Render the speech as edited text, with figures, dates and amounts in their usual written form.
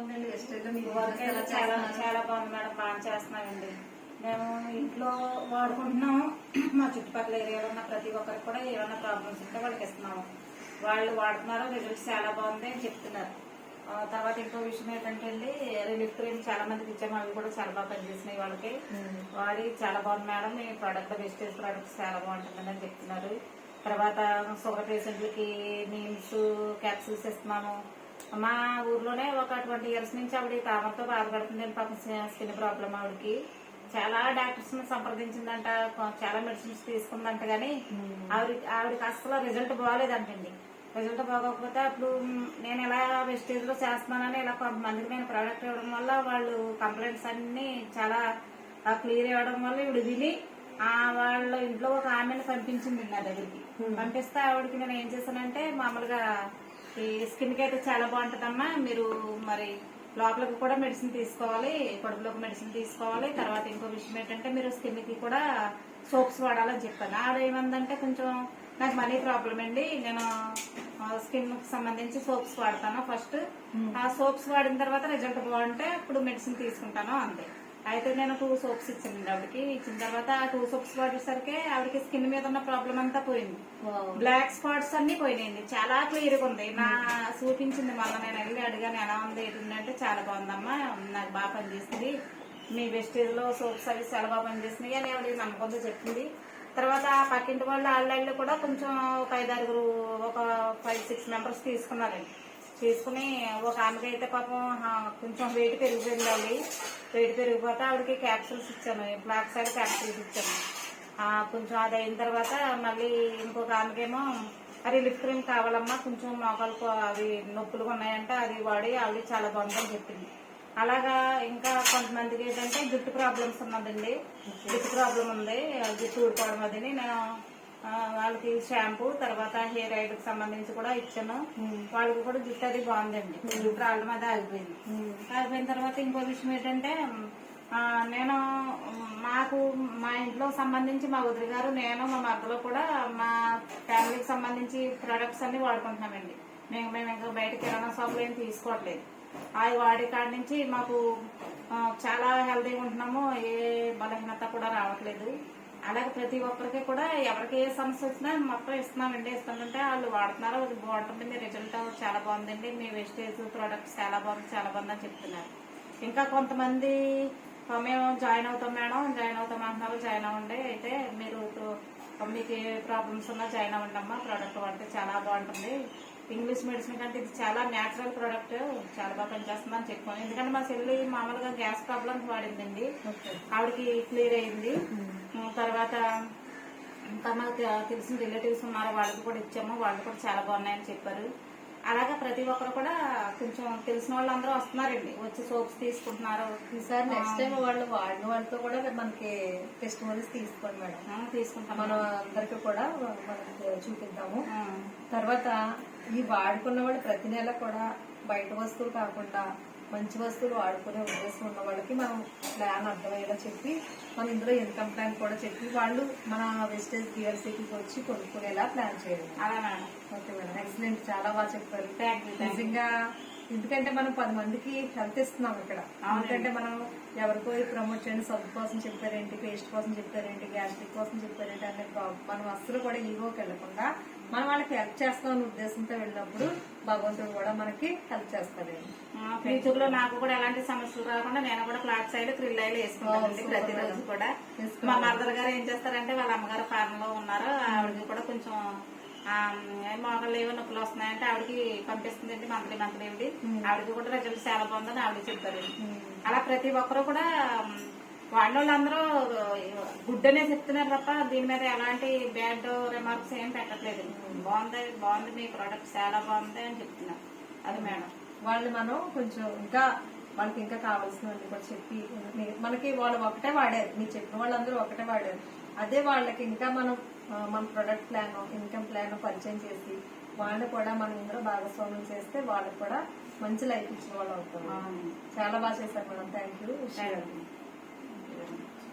ఉందండి వెస్టేజ్ లో మీరు వర్క్ అయితే చాలా చాలా బాగుంది మేడం. బాగా చేస్తున్నామండి. మేము ఇంట్లో వాడుకుంటున్నాము. మా చుట్టుపక్కల ఏరియాలో ఉన్న ప్రతి ఒక్కరికి కూడా ఏమైనా ప్రాబ్లమ్స్ ఉంటే వాళ్ళకి ఇస్తున్నాము. వాళ్ళు వాడుతున్నారు, రిజల్ట్స్ చాలా బాగుంది అని చెప్తున్నారు. తర్వాత ఇంకో విషయం ఏంటంటే అండి, రిలీఫ్ క్రీమ్ చాలా మందికి ఇచ్చాము. అవి కూడా చాలా బాగా పనిచేసినాయి. వాళ్ళకి వాడి చాలా బాగుంది మేడం. మీ ప్రోడక్ట్ వెస్టేజ్ ప్రోడక్ట్స్ చాలా బాగుంటుందని అని చెప్తున్నారు. తర్వాత షుగర్ పేషెంట్లకి నీమ్స్ క్యాప్సూల్స్ ఇస్తున్నాము. మా ఊర్లోనే ఒక 20 years నుంచి ఆవిడ తామరతో బాధపడుతుంది. పాపం స్కిన్ ప్రాబ్లం ఆవిడకి. చాలా డాక్టర్స్ ని సంప్రదించిందంట, చాలా మెడిసిన్స్ తీసుకుందంట, గానీ ఆవిడకి అసలు రిజల్ట్ బాగాలేదంటండి. రిజల్ట్ బాగోకపోతే అప్పుడు నేను ఎలా వెస్టేజ్ లో చేస్తున్నానని ఇలా కొంతమందికి నేను ప్రోడక్ట్ ఇవ్వడం వల్ల వాళ్ళు కంప్లైంట్స్ అన్ని చాలా క్లియర్ ఇవ్వడం వల్ల ఇవిడ విని వాళ్ళ ఇంట్లో ఒక ఆమెను పంపించింది నా దగ్గరికి. పంపిస్తే ఆవిడకి నేను ఏం చేశానంటే, మామూలుగా ఈ స్కిన్ కి అయితే చాలా బాగుంటుందమ్మా, మీరు మరి లోపలికి కూడా మెడిసిన్ తీసుకోవాలి, కడుపులోకి మెడిసిన్ తీసుకోవాలి. తర్వాత ఇంకో విషయం ఏంటంటే, మీరు స్కిన్ కి కూడా సోప్స్ వాడాలని చెప్పాను. ఆవిడ ఏమందంటే, కొంచెం నాకు మనీ ప్రాబ్లం అండి, నేను స్కిన్ కి సంబంధించి సోప్స్ వాడతాను. ఫస్ట్ ఆ సోప్స్ వాడిన తర్వాత రిజల్ట్ బాగుంటే అప్పుడు మెడిసిన్ తీసుకుంటాను అంతే. అయితే నేను 2 సోప్స్ ఇచ్చానండి ఆవిడకి. ఇచ్చిన తర్వాత ఆ 2 సోప్స్ వాడేసరికి ఆవిడకి స్కిన్ మీద ఉన్న ప్రాబ్లం అంతా పోయింది. బ్లాక్ స్పాట్స్ అన్ని పోయినాయండి. చాలా క్లియర్ గా ఉంది. నా చూపించింది మళ్ళీ నేను వెళ్ళి అడిగాను, ఎలా ఉంది ఏంటంటే, చాలా బాగుందమ్మా, నాకు బాగా పనిచేస్తుంది, మీ వెస్టేజ్ లో సోప్స్ అవి చాలా బాగా పనిచేస్తున్నాయి అని ఆవిడ నమ్మకంతో చెప్పింది. తర్వాత ఆ పక్కింటి వాళ్ళు కూడా కొంచెం ఒక 5-6 మెంబర్స్ తీసుకున్నారండి. తీసుకుని ఒక ఆమెకి అయితే పాపం కొంచెం వెయిట్ పెరిగిపోయింది. వెయిట్ పెరిగిపోతే ఆవిడకి క్యాప్సూల్స్ ఇచ్చాను, బ్లాక్ సైడ్ క్యాప్సూల్స్ ఇచ్చాను. కొంచెం అది అయిన తర్వాత మళ్ళీ ఇంకొక ఆమెకేమో రిలీఫ్ క్రీమ్ కావాలమ్మా, కొంచెం మోకాలకు అవి నొప్పులుగా ఉన్నాయంటే అది వాడి ఆవిడ చాలా బాగుందని చెప్పింది. అలాగా ఇంకా కొంతమందికి ఏంటంటే జుట్టు ప్రాబ్లమ్స్ ఉన్నదండి, జుట్టు ప్రాబ్లం ఉంది, జుట్టు ఊడిపోవడం అది. నేను వాళ్ళకి షాంపూ తర్వాత హెయిర్ ఆయిల్ కి సంబంధించి కూడా ఇచ్చాను. వాళ్ళకి కూడా జుట్టు అది బాగుందండి. జుట్టు రాళ్ళ మీద ఆగిపోయింది. ఆగిపోయిన తర్వాత ఇంకో విషయం ఏంటంటే, నేను మా ఇంట్లో సంబంధించి మా వదిలి గారు, నేను, మా మద్దలో కూడా మా ఫ్యామిలీకి సంబంధించి ప్రొడక్ట్స్ అన్ని వాడుకుంటున్నామండి. మేము ఇంకా బయట కిరాణా షాపులు ఏం తీసుకోవట్లేదు. అవి వాడే కాడి నుంచి మాకు చాలా హెల్తీగా ఉంటున్నాము, ఏ బలహీనత కూడా రావట్లేదు. అలాగే ప్రతి ఒక్కరికి కూడా ఎవరికి ఏ సమస్య వచ్చినా మొత్తం ఇస్తున్నామండి. ఇస్తుంటే వాళ్ళు వాడుతున్నారు, అది బాగుంటుంది, మీ రిజల్ట్ చాలా బాగుందండి, మీ వెస్టేజ్ ప్రోడక్ట్స్ చాలా బాగుందని చెప్తున్నారు. ఇంకా కొంతమంది మేము జాయిన్ అవుతాం మేడం, జాయిన్ అవుతాం అంటున్నారు. జాయిన్ అవ్వండి, అయితే మీరు మీకు ఏ ప్రాబ్లమ్స్ ఉన్నా జాయిన్ అవ్వండి అమ్మా, ప్రోడక్ట్ వాడితే చాలా బాగుంటుంది. ఇంగ్లీష్ మెడిసిన్ కంటే ఇది చాలా న్యాచురల్ ప్రోడక్ట్, చాలా బాగా పనిచేస్తుందని చెప్పాను. ఎందుకంటే మా చెల్లి మామూలుగా గ్యాస్ ప్రాబ్లమ్స్ వాడిందండి, ఆవిడకి క్లియర్ అయింది. తర్వాత ఇంకా మాకు తెలిసిన రిలేటివ్స్ ఉన్నారు, వాళ్ళకి కూడా ఇచ్చాము, వాళ్ళు కూడా చాలా బాగున్నాయని చెప్పారు. అలాగా ప్రతి ఒక్కరు కూడా కొంచెం తెలిసిన వాళ్ళందరూ వస్తున్నారండి, వచ్చి సోప్స్ తీసుకుంటున్నారు. ఈసారి నెక్స్ట్ టైం వాళ్ళు వాడిన వాళ్ళతో కూడా మనకి టెస్టిమోనీస్ తీసుకోండి మేడం, తీసుకుంటాం. మనం అందరికి కూడా మనకి చూపిద్దాము. తర్వాత ఈ వాడుకున్న వాళ్ళు ప్రతి నెల కూడా బయట వస్తువులు కాకుండా మంచి వస్తువులు వాడుకునే ఉద్దేశం ఉన్న వాళ్ళకి మనం ప్లాన్ అర్థమయ్యేలా చెప్పి, మనం ఇందులో ఇన్కమ్ ప్లాన్ కూడా చెప్పి వాళ్ళు మన వెస్టేజ్ బిఆర్సీకి వచ్చి కొనుక్కునేలా ప్లాన్ చేయాలి. అలాగే ఓకే మేడం, ఎక్సలెంట్, చాలా బాగా చెప్పారు. నిజంగా ఎందుకంటే మనం 10 మందికి హెల్త్ ఇస్తున్నాం ఇక్కడ. ఎందుకంటే మనం ఎవరికో ప్రమోట్ చేయండి, సబ్బు కోసం చెప్తారేంటి, పేస్ట్ కోసం చెప్తారేంటి, గ్యాస్ట్రిక్ కోసం చెప్తారేంటి అనే మనం అస్సలు కూడా ఈగోకి వెళ్లకుండా మనం వాళ్ళకి హెల్ప్ చేస్తామన్న ఉద్దేశంతో వెళ్ళినప్పుడు భగవంతుడు కూడా మనకి హెల్ప్ చేస్తాడండి. ఫ్యూచర్ లో నాకు కూడా ఎలాంటి సమస్యలు రాకుండా నేను కూడా ఫ్లాట్ సైడ్ క్రిల్ ఆయిల్ వేసుకుంటానండి ప్రతిరోజు కూడా. మా మదర్ గారు ఏం చేస్తారంటే, వాళ్ళ అమ్మగారు ఫార్మ్ లో ఉన్నారు, ఆవిడకి కూడా కొంచెం మోకాళ్ళు ఏవో నొప్పులు వస్తున్నాయంటే ఆవిడకి పంపిస్తుందండి మంత్లీ ఆవిడకి కూడా రిజల్ట్ చాలా బాగుందని ఆవిడ చెప్పారు. అలా ప్రతి ఒక్కరు కూడా వాళ్ళందరూ గుడ్ అనే చెప్తున్నారు తప్ప దీని మీద ఎలాంటి బ్యాడ్ రిమార్క్స్ ఏం పెట్టట్లేదు. బాగుంది మీ ప్రోడక్ట్ చాలా బాగుంది అని చెప్తున్నారు. అది మేడం, వాళ్ళు మనం కొంచెం ఇంకా వాళ్ళకి ఇంకా కావాల్సినవన్నీ కూడా చెప్పి, మనకి వాళ్ళు ఒకటే వాడారు, మీరు చెప్పిన వాళ్ళందరూ ఒకటే వాడారు. అదే వాళ్ళకి ఇంకా మనం మన ప్రొడక్ట్ ప్లాన్, ఇన్కమ్ ప్లాన్ పరిచయం చేసి వాళ్ళు కూడా మనం ఇందులో భాగస్వామ్యం చేస్తే వాళ్ళకి కూడా మంచి లైఫ్ ఇచ్చిన వాళ్ళు అవుతారు. చాలా బాగా చేశారు మేడం, థ్యాంక్ యూ.